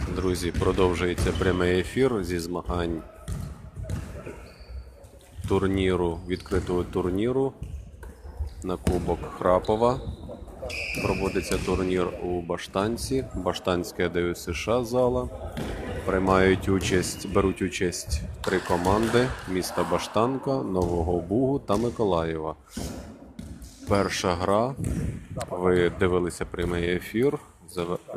Друзі, продовжується прямий ефір зі змагань відкритого турніру на Кубок Храпова. Проводиться турнір у Баштанці, Баштанська ДЮСШ зала. Беруть участь 3 команди міста Баштанка, Нового Бугу та Миколаєва. Перша гра, ви дивилися прямий ефір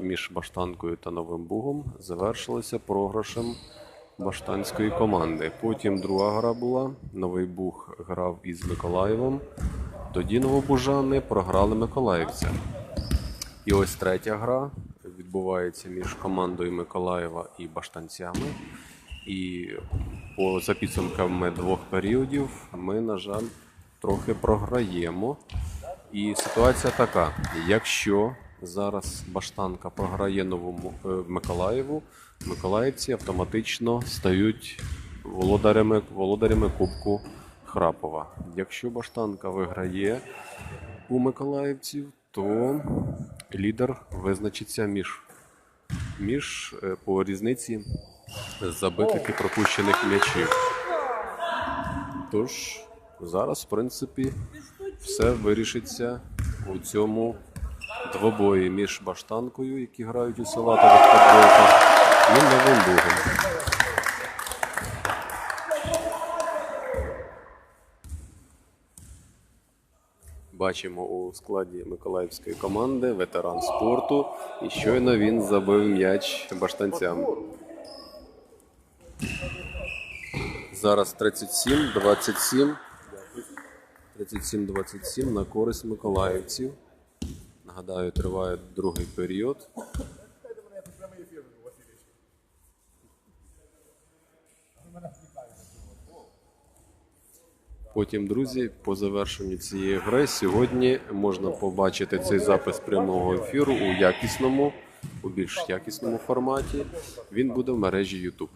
між Баштанкою та Новим Бугом, завершилася програшем баштанської команди. Потім друга гра була, Новий Буг грав із Миколаєвом, тоді новобужани програли миколаївцям. І ось третя гра відбувається між командою Миколаєва і баштанцями. І за підсумками 2 періодів ми, на жаль, трохи програємо. І ситуація така: якщо зараз Баштанка програє Новому Миколаєву, миколаївці автоматично стають володарями Кубку Храпова. Якщо Баштанка виграє у миколаївців, то лідер визначиться по різниці забитих і пропущених м'ячів. Тож зараз, в принципі, все вирішиться у цьому двобої між Баштанкою, які грають у салатових футболках, і Новим Бугом. Бачимо у складі миколаївської команди ветеран спорту, і щойно він забив м'яч баштанцям. Зараз 37-27 на користь миколаївців. Нагадаю, триває другий період. Потім, друзі, по завершенню цієї гри сьогодні можна побачити цей запис прямого ефіру у більш якісному форматі. Він буде в мережі YouTube.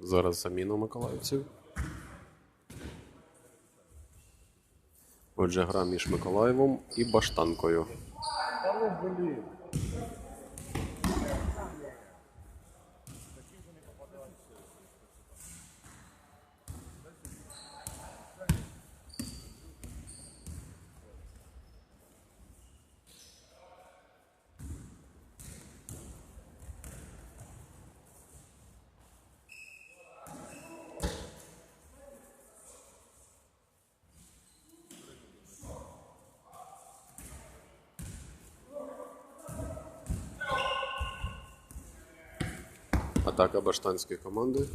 Зараз заміна миколаївців. Отже, гра між Миколаєвом і Баштанкою. Атака баштанської команди.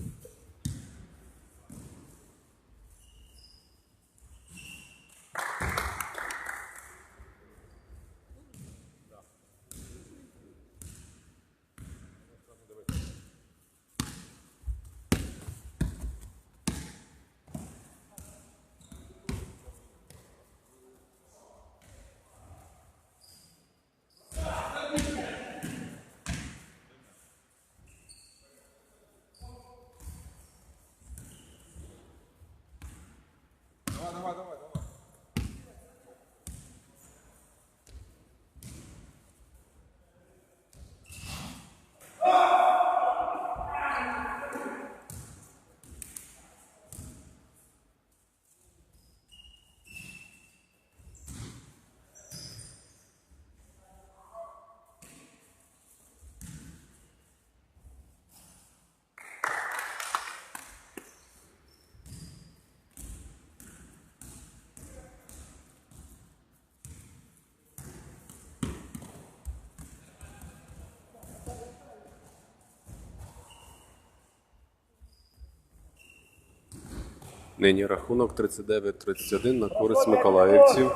Нині рахунок 39-31 на користь миколаївців.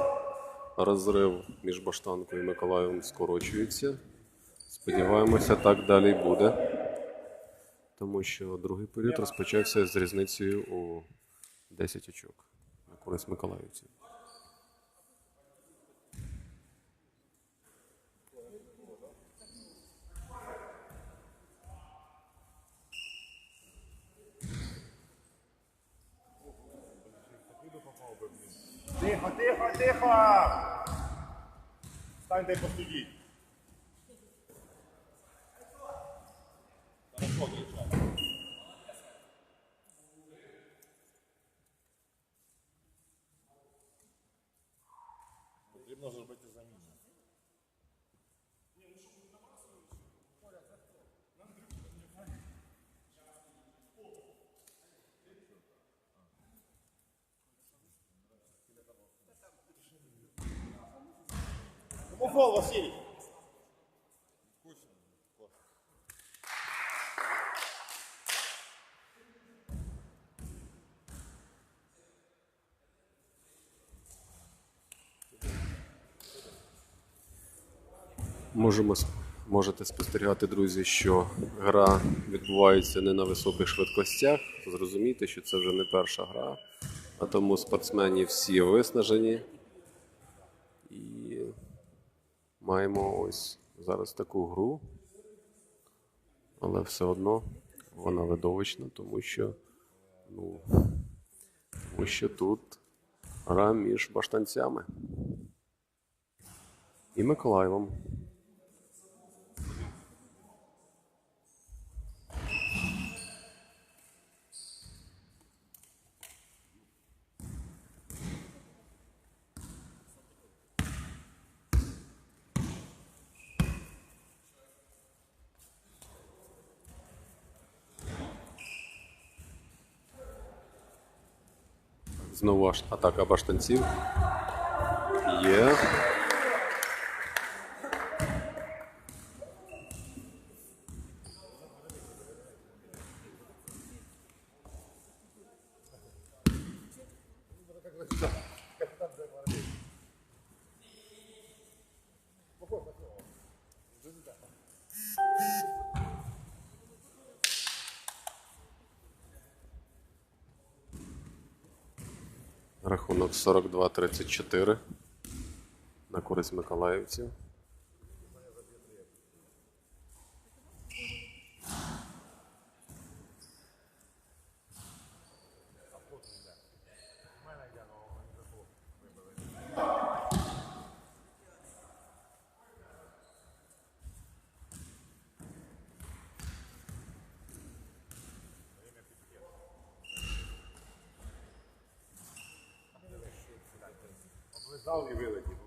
Розрив між Баштанкою і Миколаєвом скорочується. Сподіваємося, так далі й буде. Тому що другий період розпочався з різницею у 10 очок на користь миколаївців. Тихо, тихо, тихо! Станьте і постудіть. Потрібно зробити заміну. Кому фол, Василий? Можете спостерігати, друзі, що гра відбувається не на високих швидкостях. Зрозумійте, що це вже не перша гра, а тому спортсмени всі виснажені. І маємо ось зараз таку гру, але все одно вона видовищна, тому що тут гра між баштанцями і Миколаєвом. Знову атака баштанців. Є. Рахунок 42-34 на користь миколаївців. Облизав і вилетів.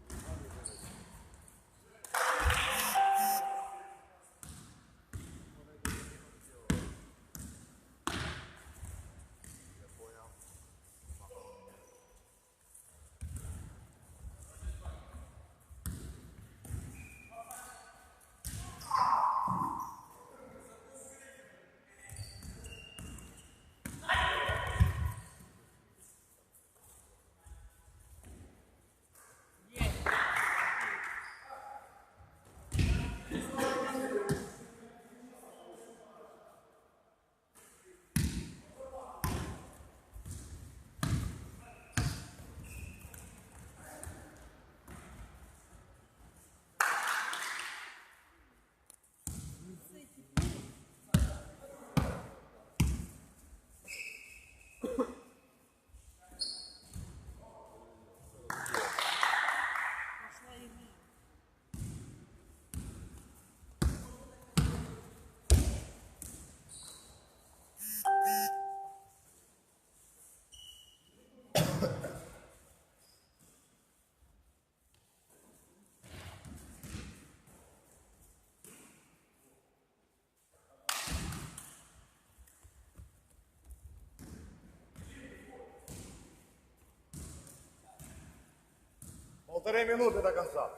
Полторы минуты до конца.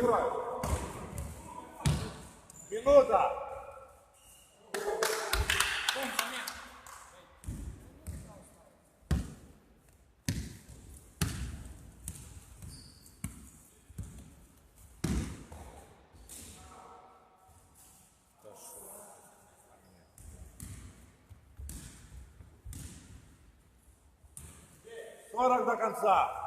играют. Минута. Сорок до конца.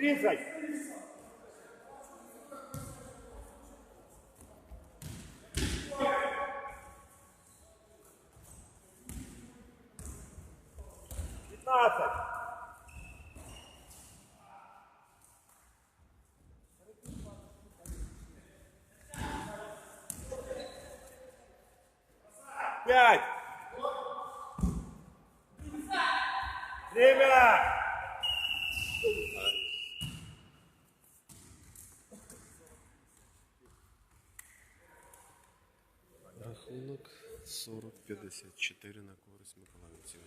Тридцать. Пятнадцать. Пять. Время. Рахунок 40-54 на користь миколаївців.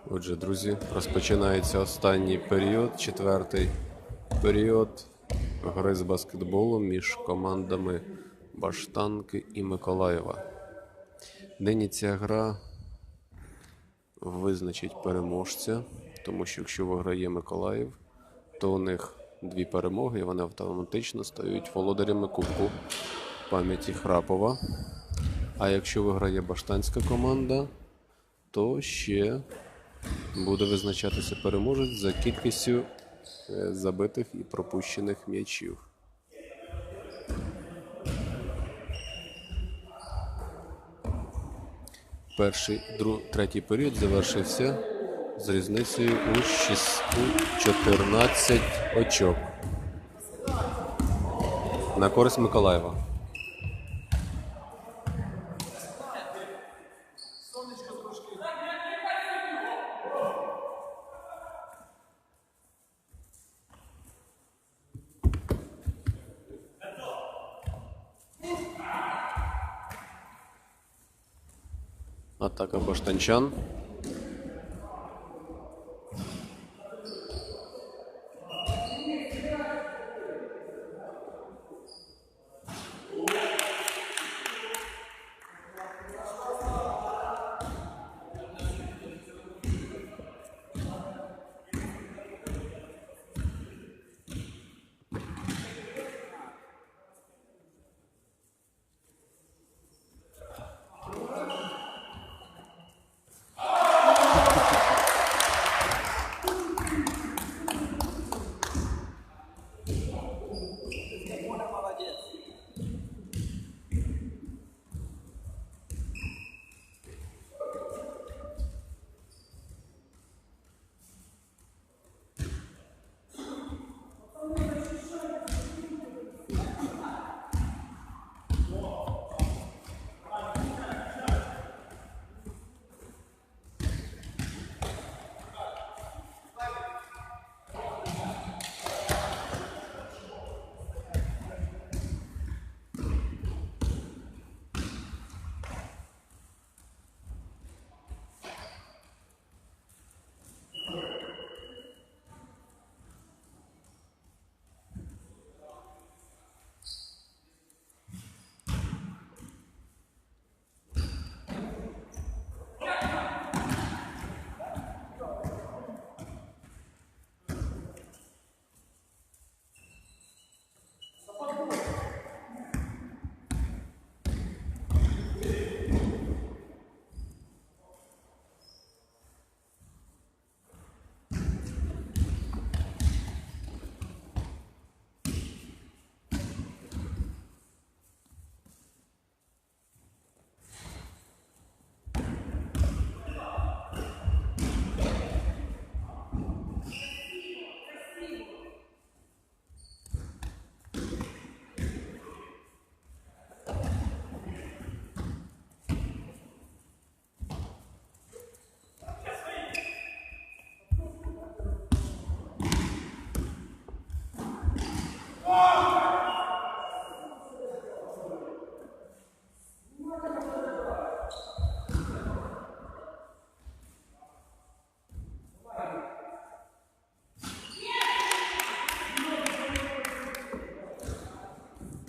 Отже, друзі, розпочинається останній період, четвертий період гри з баскетболу між командами Баштанки і Миколаєва. Нині ця гра визначить переможця, тому що якщо виграє Миколаїв, то у них 2 перемоги і вони автоматично стають володарями Кубку пам'яті Храпова. А якщо виграє баштанська команда, то ще буде визначатися переможець за кількістю забитих і пропущених м'ячів. Третій період завершився з різницею у 14 очок на користь Миколаєва. Атака баштанчан.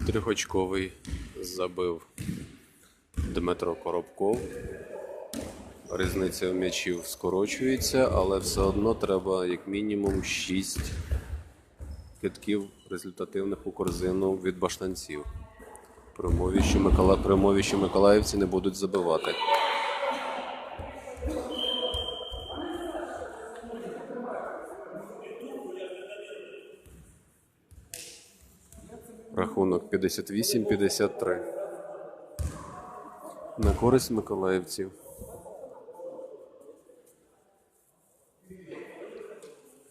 Трьохочковий забив Дмитро Коробков. Різниця м'ячів скорочується, але все одно треба як мінімум 6 китків результативних у корзину від баштанців. При умові, що миколаївці не будуть забивати. Рахунок 58-53. На користь миколаївців.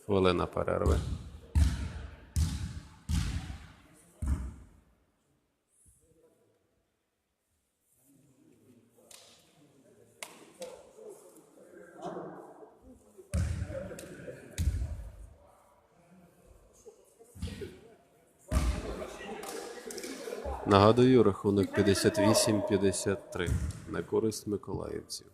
Хвилина перерви. Нагадую, рахунок 58-53 на користь миколаївців.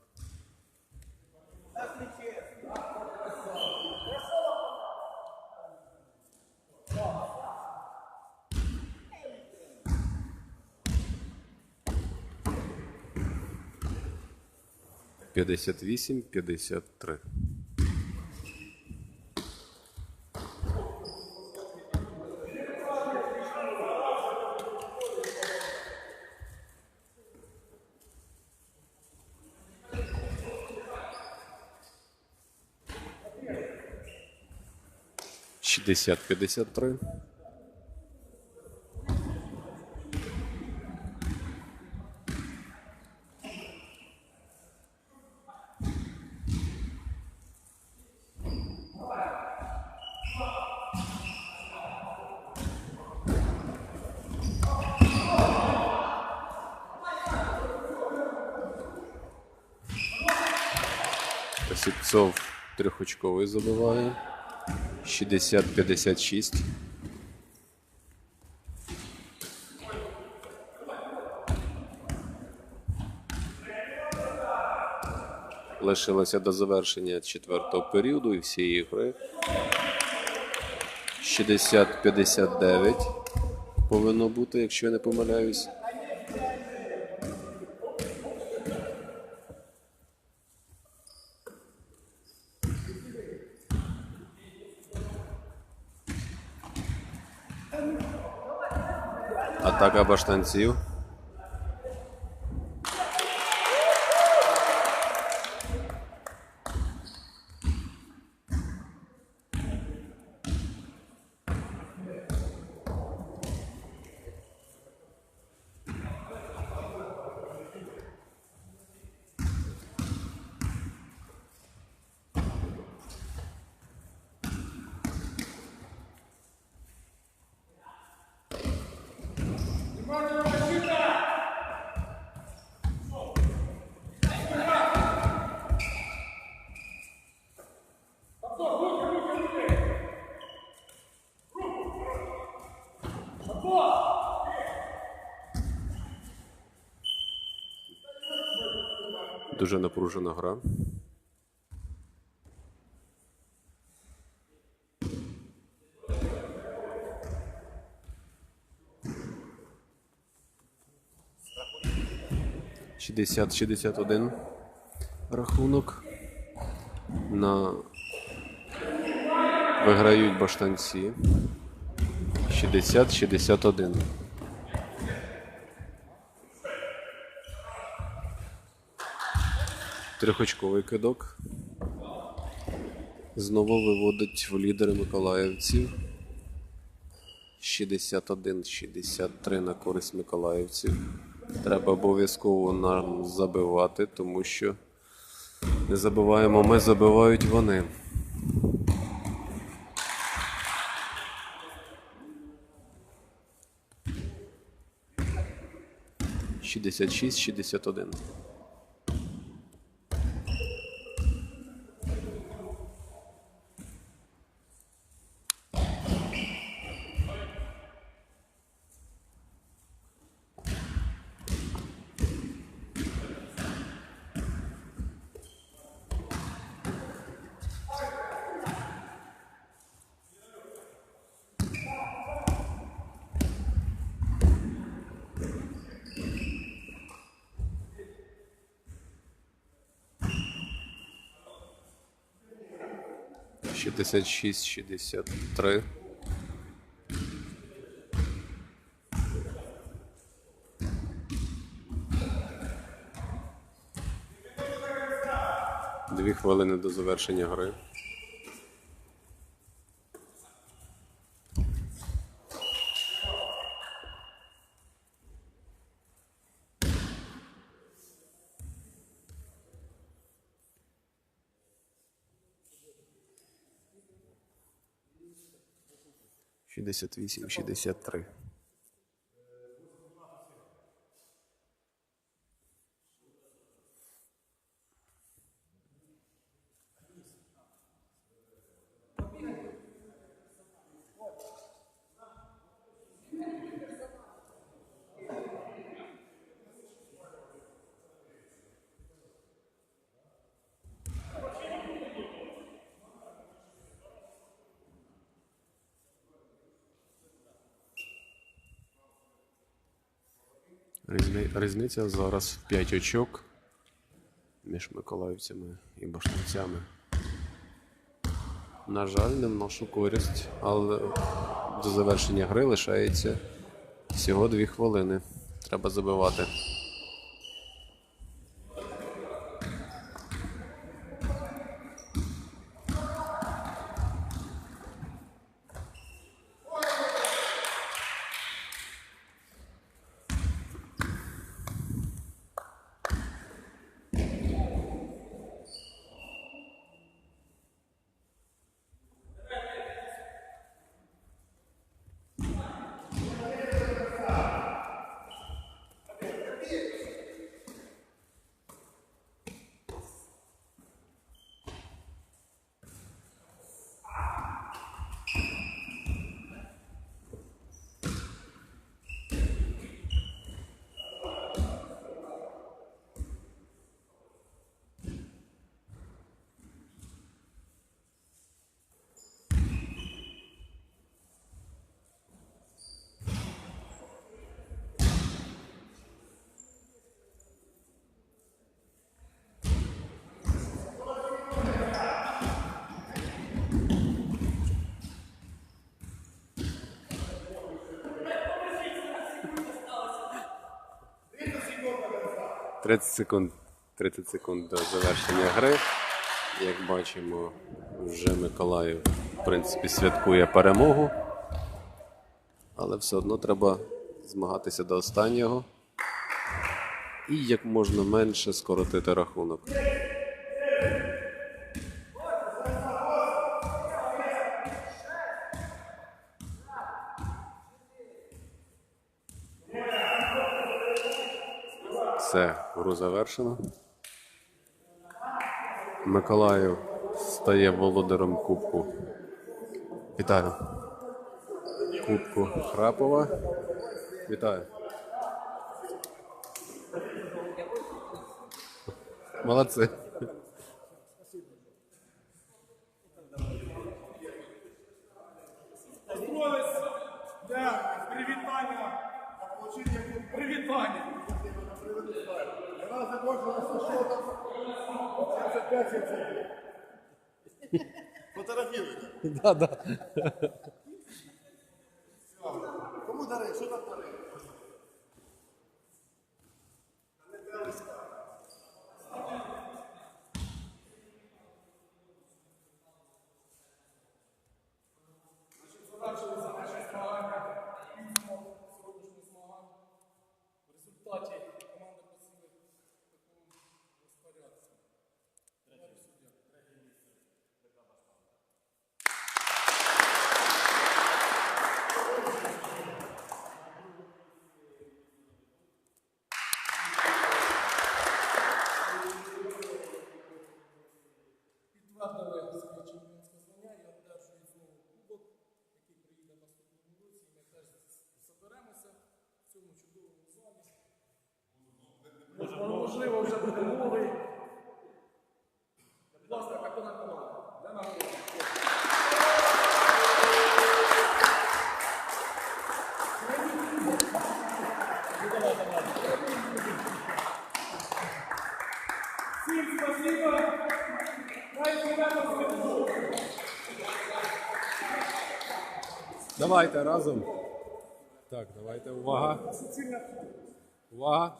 – 58-53. – 60-53. Сіпцов трьохочковий забиває. 60-56. Лишилося до завершення четвертого періоду і всієї гри. 60-59 повинно бути, якщо я не помиляюсь. Атака баштанців. Дуже напружена гра. – 60-61 рахунок. Виграють баштанці. 60-61. Трьохочковий кидок. Знову виводить в лідери миколаївців. 61-63 на користь миколаївців. Треба обов'язково нам забивати, тому що не забиваємо ми, забивають вони. – 66-61. 66-63. Дві хвилини до завершення гри. Шістдесят вісім, 63. Різниця зараз 5 очок між миколаївцями і баштанцями. На жаль, не в нашу користь, але до завершення гри лишається всього 2 хвилини. Треба забивати. Тридцять секунд до завершення гри. Як бачимо, вже Миколаїв, в принципі, святкує перемогу. Але все одно треба змагатися до останнього. І як можна менше скоротити рахунок. Все, гру завершено. Миколаїв стає володарем кубку. Вітаю. Кубку Храпова. Вітаю. Молодці. Привітання. Привітання. Вона закончилася шотом 35-70. Фотографіруй. Да. Кому дари? Що там дари? Підтвердили своє чемпіонське звання і одержують знову кубок, який приїде в наступному році. І ми теж зберемося в цьому чудовому залі. Можливо, вже буде новий. Будь ласка, капітан команди. Де нагорода? Всім спасибо. Дай Давайте разом. Так, давайте, увага. Увага.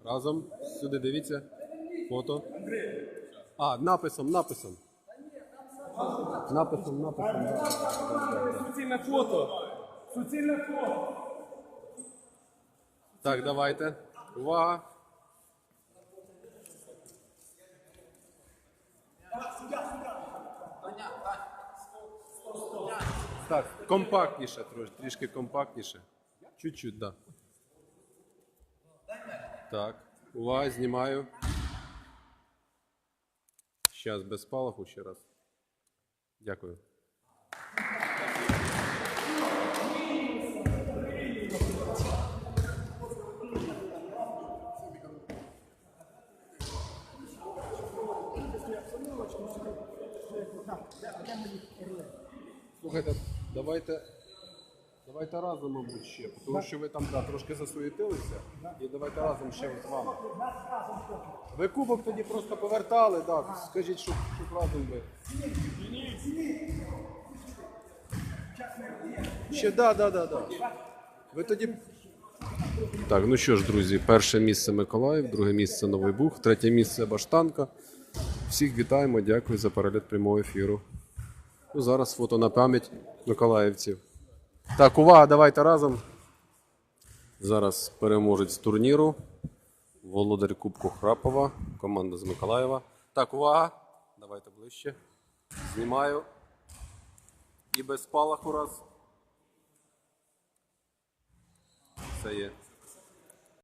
Разом. Сюди дивіться. Фото. А, написом. Написом. Суцільне фото. Суцільне фото. Так, давайте. Увага. Так, компактніше трішки компактніше. Чуть-чуть, так. Так, увага, знімаю. Зараз без спалаху ще раз. Дякую. Слухайте, давайте разом, мабуть, ще, тому що ви там трошки засуєтилися, і давайте разом ще з вами. Ви кубок тоді просто повертали, скажіть, щоб разом ви. Ще, да. Ви тоді... Так, ну що ж, друзі, перше місце Миколаїв, друге місце Новий Буг, третє місце Баштанка. Всіх вітаємо, дякую за перегляд прямого ефіру. Ну, зараз фото на пам'ять миколаївців. Так, увага, давайте разом. Зараз переможець турніру. Володар Кубку Храпова, команда з Миколаєва. Так, увага. Давайте ближче. Знімаю. І без спалаху раз. Це є.